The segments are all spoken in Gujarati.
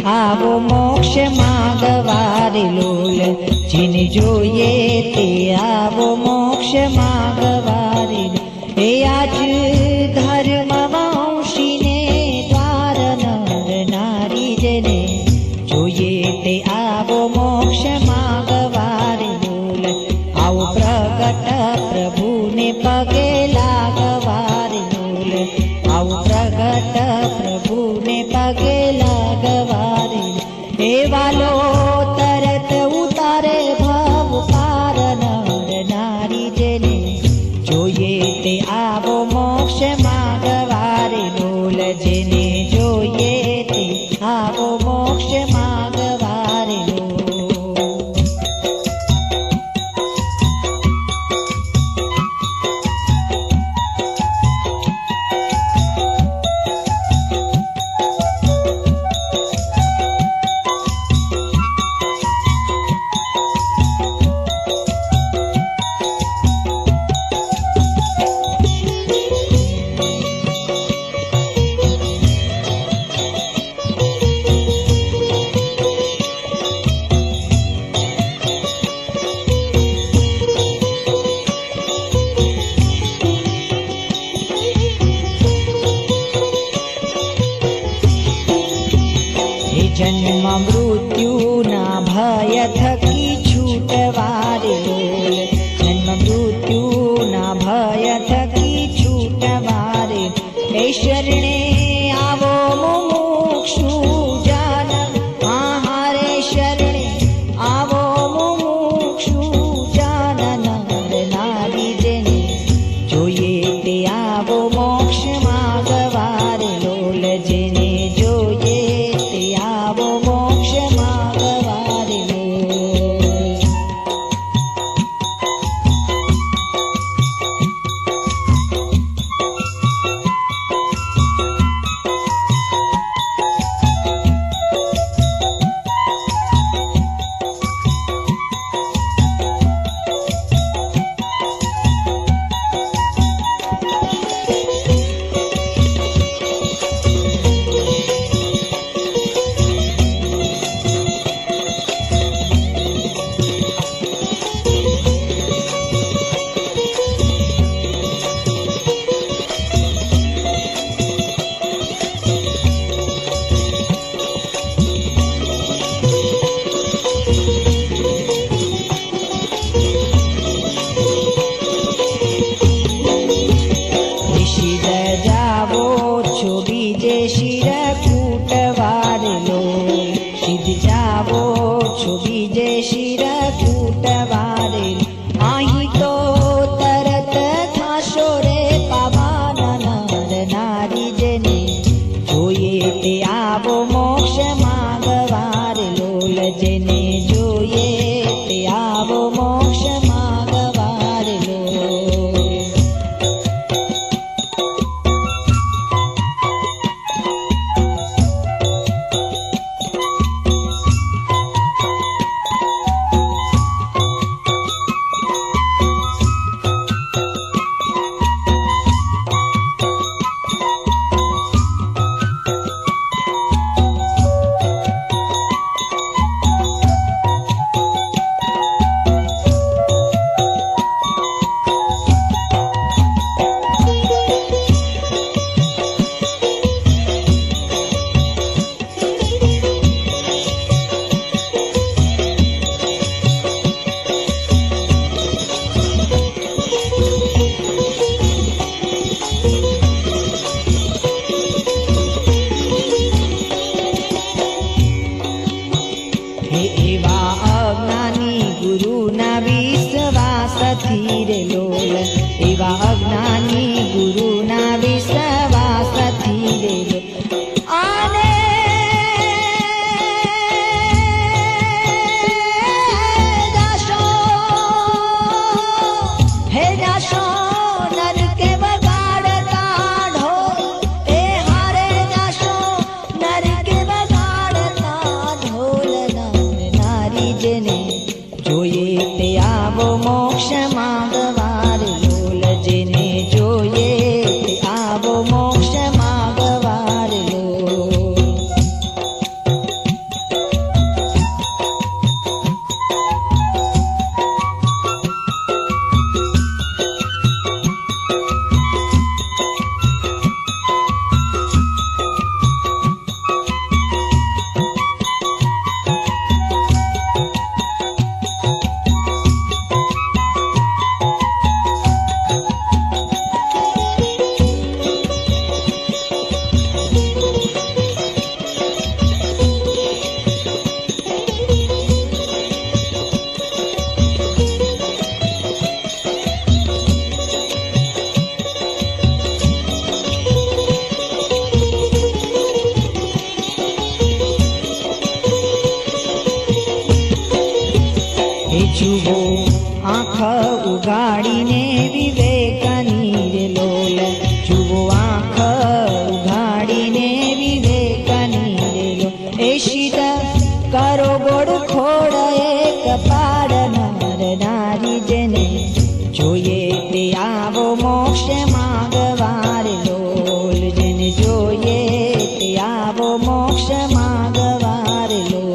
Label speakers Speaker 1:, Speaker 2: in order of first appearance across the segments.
Speaker 1: આવો મોક્ષ માગવારે લોલ, જેને જોઈએ તે આવો મોક્ષ માગવારે. એ આજ ધર્મ વંશીને દ્વાર નર નારી, જેને જોઈએ તે આવો મોક્ષ માગવારે લોલ. આવો પ્રગટ પ્રભુને પગે લાગવારે લોલ, આવો પ્રગટ પ્રભુને પગે લાગવારે. એ વાલો તરત ઉતારે ભવ પાર નર નારી, જેને જોઈએ તે આવો મોક્ષ માગવારે લોલ, જેને જોઈએ તે આવો મોક્ષ માગવારે લોલ. જન્મ મૃત્યુના ભય થકી છૂટવારે લોલ, જન્મ મૃત્યુના ભય થકી છૂટવારે. એ શરણે આવો મુમુક્ષુ જાન, આહારે શરણે આવો મુમુક્ષુ જાન નર નારી, જેને જોઈએ તે આવો મોક્ષ માગવારે લોલ, જેને જોઈએ તે આવો મોક્ષ માગવારે લોલ. બીજે શિર કૂટવારે લોલ, સિદ્ધ જાવો છો બીજે શિર કૂટવારે. અહીં તો તરત થાશો રે પાવાન નર નારી, જેને જોઈએ તે આવો મોક્ષ માગવારે લોલ, જેને જોઈએ તે આવો મોક્ષ માગવારે લોલ. એવા અજ્ઞાની ગુરુના વિશ્વાસથી રે લોલ, એવા અજ્ઞાની ગુરુના વિશ્વાસથી રે લોલ. આને જાશો, હે જાશો નરકે વગાડતા ઢોલ, એ હારે જાશો નરકે વગાડતા ઢોલ. નર નારી જેને જોઈએ તે આવો મોક્ષ માંગવા રે લોલ, જેને જોઈએ તે આવો મોક્ષ માંગવા રે લોલ. જુઓ આંખ ઉગાડીને વિવેકની રે લોલ, જુઓ આંખ ઉગાડીને વિવેકની રે લોલ. એ શીત કરો ગોળ ખોડ એક પાડ, નર નારી જેને જોઈએ તે આવો મોક્ષ માંગવા રે લોલ, જેને જોઈએ તે આવો મોક્ષ માંગવા રે લોલ.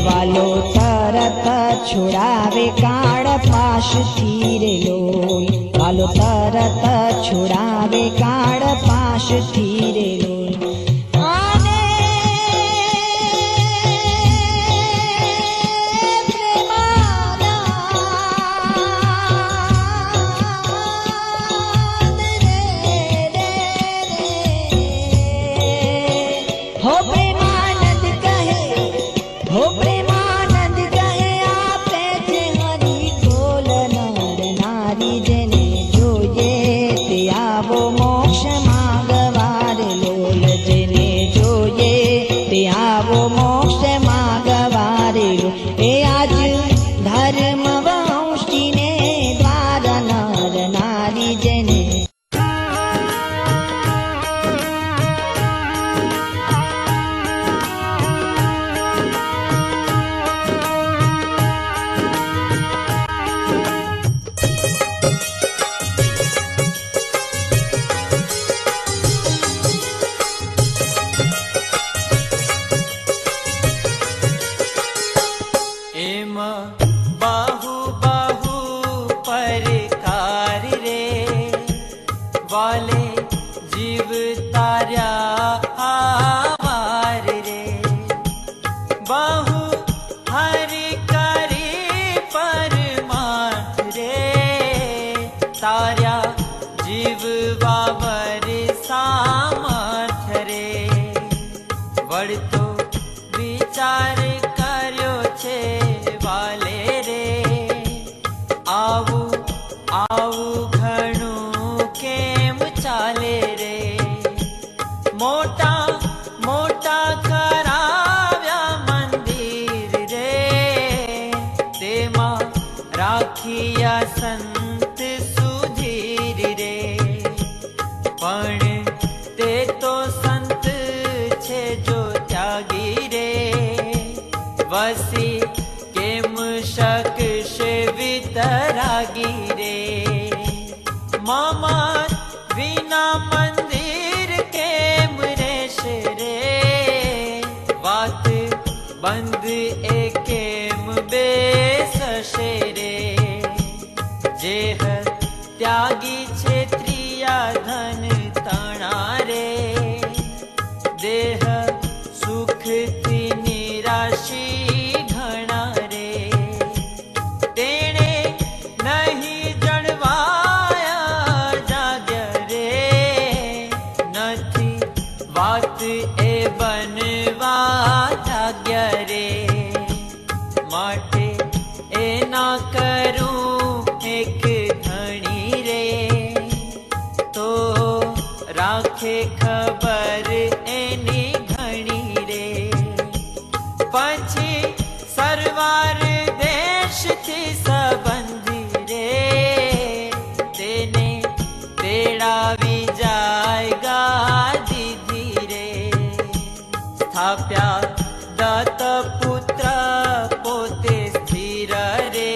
Speaker 1: વાલો તરત છોડાવે કાળ પાશથી રે લોલ, વાલો તરત છોડાવે કાળ પાશથી રે લોલ. આને પ્રેમાનંદ રે રે રે, હો પ્રેમાનંદ કહે, હો પ્રેમાનંદ કહે આપે છે હરી બોલ. નર નારી જેને જોઈએ તે આવો મોક્ષ માંગવા રે લોલ, જેને જોઈએ તે આવો મોક્ષ માંગવા રે લોલ. એ આજ ધર્મ વંશીને દ્વાર, નર નારી જેને
Speaker 2: बाहु बाहु परकार रे, वाले जीव तार्या आवार रे. बाहु हरि करे परमार्थ रे, तार्या जीव बाबर सामर्थ रे. वळतो विचार કર્યો છે વાલે રે, આવું આવું ઘણું કેમ ચાલે રે. મોટા મોટા કરાવ્યા મંદિર રે, તે માં રાખ્યા સંત સુધીર રે. પણ તે તો સંત છે જો ત્યાગી રે. વસી કેમ શકશે વિતરાગી રે. મમત વિના મંદિર કેમ રહેશે રે. વાત બંધ એ કેમ બેસશે રે. જેહ ત્યાગી છે ત્રિયા ધન તણા રે. દેહ સુખથી નિરાશી ઘણા રે. તેણે નહીં જણવાયા જાગ્ય રે. નથી વાત એ બનવા જાગ્ય રે. માટે એ ના કરું એક ધણી રે. તો રાખે ખબર એની ઘણી રે. પછી સરવાર દેશથી સંબંધી રે. તેને તેડાવી જાય ગાદી ધીરે. સ્થાપ્યા દત્ત પુત્ર પોતે સ્થિર રે.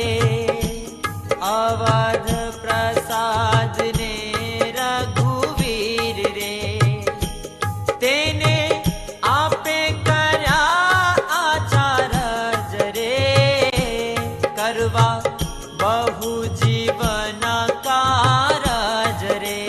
Speaker 2: અવધ પ્રસાદ ને રઘુવીર રે. તેને આપે કર્યા આચાર જ રે. કરવા બહુ જીવન કારજ રે.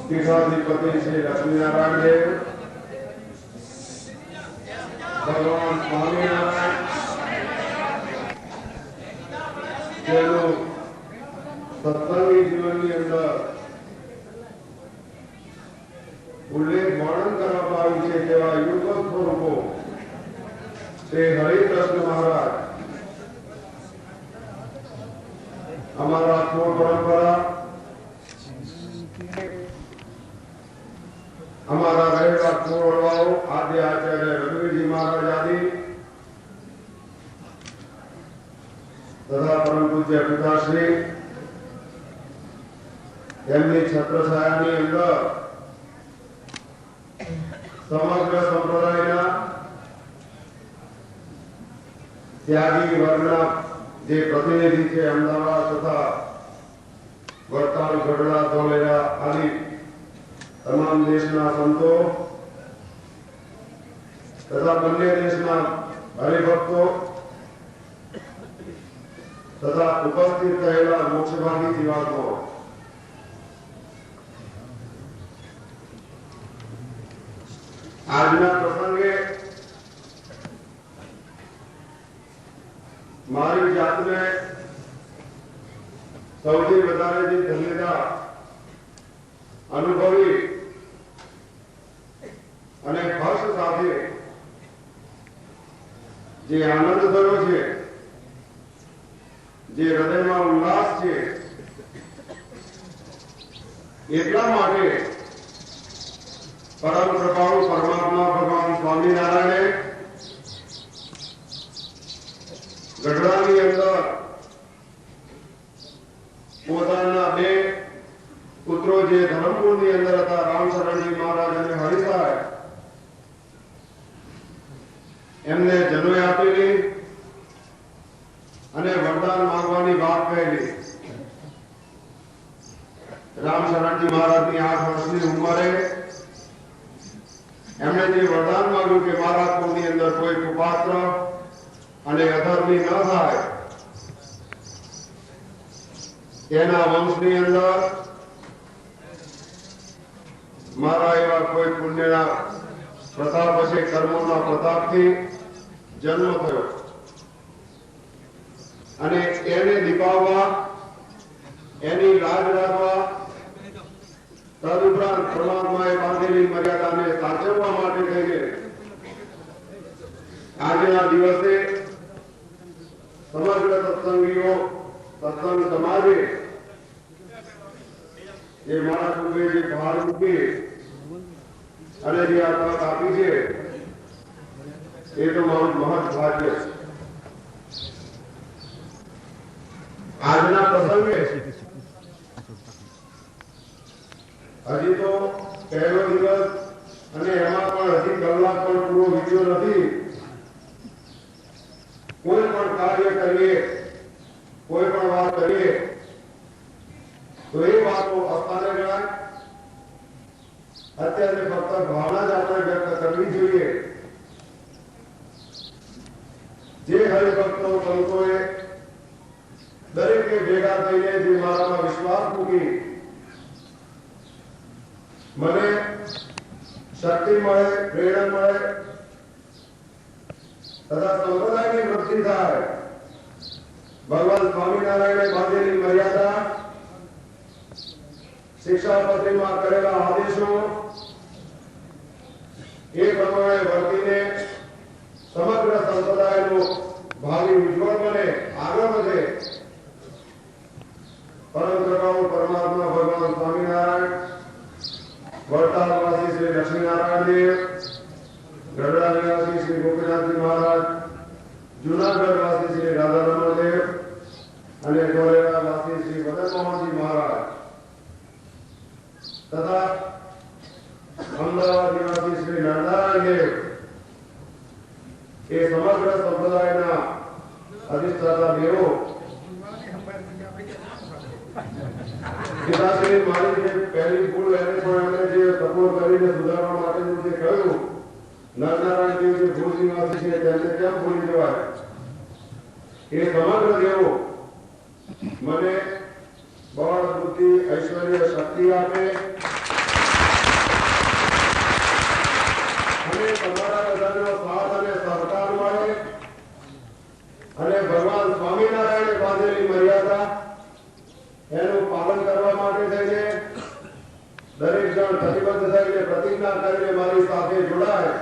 Speaker 3: पीठाधिपति श्री लक्ष्मीनारायण देव, भगवान स्वामीनारायण જેનું સત્સંગી જીવનની અંદર ઉલ્લેખ વર્ણન કરવામાં આવ્યું છે તેવા યુગ સ્વરૂપો શ્રી હરિકૃષ્ણ મહારાજ અમારા મૂળ પરંપરા हमारा रहेगा पूर्ववाओ आद्य आचार्य रघुवीर जी महाराज आदि तथा परम पूज्य पिताश्री एमनी छत्रछायानी अंदर समग्र संप्रदायना त्यागी वर्गना जे प्रतिनिधि छे अमदावाद तथा वडताल गढ़ડા ધોલેરા आदि तमाम देशना संतो तथा बन्ने देशना हरिभक्तो तथा उपस्थित रहेला मोक्षभागी जीवात्मो आजना प्रसंगे मारी जातने सौथी वधारे जे धन्यता अनुभवी અને હર્ષ સાથે જે આનંદ થયો છે, જે હૃદયમાં ઉલ્લાસ છે, એટલા માટે પરમ કૃપાળુ પરમાત્મા ભગવાન સ્વામિનારાયણે ગઢડાની અંદર પોતાના બે પુત્રો જે ધરમપુરની અંદર હતા, રામશરણજી મહારાજ અને હરિસાહેબ, એમને જનોઈ આપેલી અને વરદાન માંગવાની વાત કહેલી. રામશરણજી મહારાજની 8 વર્ષની ઉંમરે એમણે જે વરદાન માંગ્યું કે મારા કુળની અંદર કોઈ કુપાત્ર અને અધર્મી ન થાય, એના વંશની અંદર મારા એવા કોઈ પુણ્યના પ્રતાપ હશે, કર્મોના પ્રતાપથી જન્મ થયો અને એને દીપાવવા, એની લાજ રાખવા, તદુપરાંત પરમાત્માએ બાંધેલી મર્યાદાને સાચવવા માટે થઈને આજના દિવસે સમગ્ર સત્સંગીઓ, સત્સંગ સમાજે એ મારા કુટુંબે જે ભાર મૂકી અને જે આ તક આપી છે, એ તો મારું મહત ભાગ્ય છે. આજના પ્રસંગે હજી તો પહેલો દિવસ અને એમાં પણ હજી કલાક પણ પૂરો વીત્યો નથી. કોઈ પણ કાર્ય કરીએ, કોઈ પણ વાત કરીએ તો એ વાતો અસ્થાને ગણાય. અત્યારે ફક્ત ભાવના જ આપણે વ્યક્ત કરવી જોઈએ. જે હરિભક્તો સંતોએ દરેકે ભેગા થઈને જે મારામાં વિશ્વાસ મૂકી, મને શક્તિ મળે, પ્રેરણા મળે તથા સંપ્રદાયની વૃદ્ધિ થાય. ભગવાન સ્વામિનારાયણે બાંધેલી મર્યાદા, શિક્ષાપત્રીમાં કરેલા આદેશો એ પ્રમાણે વર્તીને સમગ્ર સંપ્રદાયનું ભાવિ ઉજ્જવળ બને, આગળ વધે. પરમ કૃપાળુ પરમાત્મા ભગવાન સ્વામિનારાયણ, વડતાલવાસી શ્રી લક્ષ્મીનારાયણ દેવ, ગઢડા નિવાસી શ્રી ગોપીનાથજી મહારાજ, જુનાગઢ વાસી શ્રી રાધારમણ દેવ અને ધોલેરા વાસી શ્રી મદનમોહનજી મહારાજ તથા અમદાવાદ નિવાસી શ્રી નારાયણ દેવ એ સમગ્ર સંપ્રદાયના અધિષ્ઠાતા દેવો, પિતાશ્રી મારી જે પહેલી ભૂલ એને પણ એમણે જે સપોર્ટ કરીને સુધારવા માટેનું જે કહ્યું, નરનારાયણ દેવ જે ભુજ નિવાસી છે તેમને કેમ ભૂલી જવાય. એ સમગ્ર દેવો મને બળ, બુદ્ધિ, ઐશ્વર્ય, શક્તિ આપે અને તમારા બધાનો સાથ અને સહકાર મળે અને ભગવાન સ્વામિનારાયણે બાંધેલી મર્યાદા એનું પાલન કરવા માટે થઈને દરેક જણ પ્રતિબદ્ધ થઈને પ્રતિજ્ઞા કરીને મારી સાથે જોડાય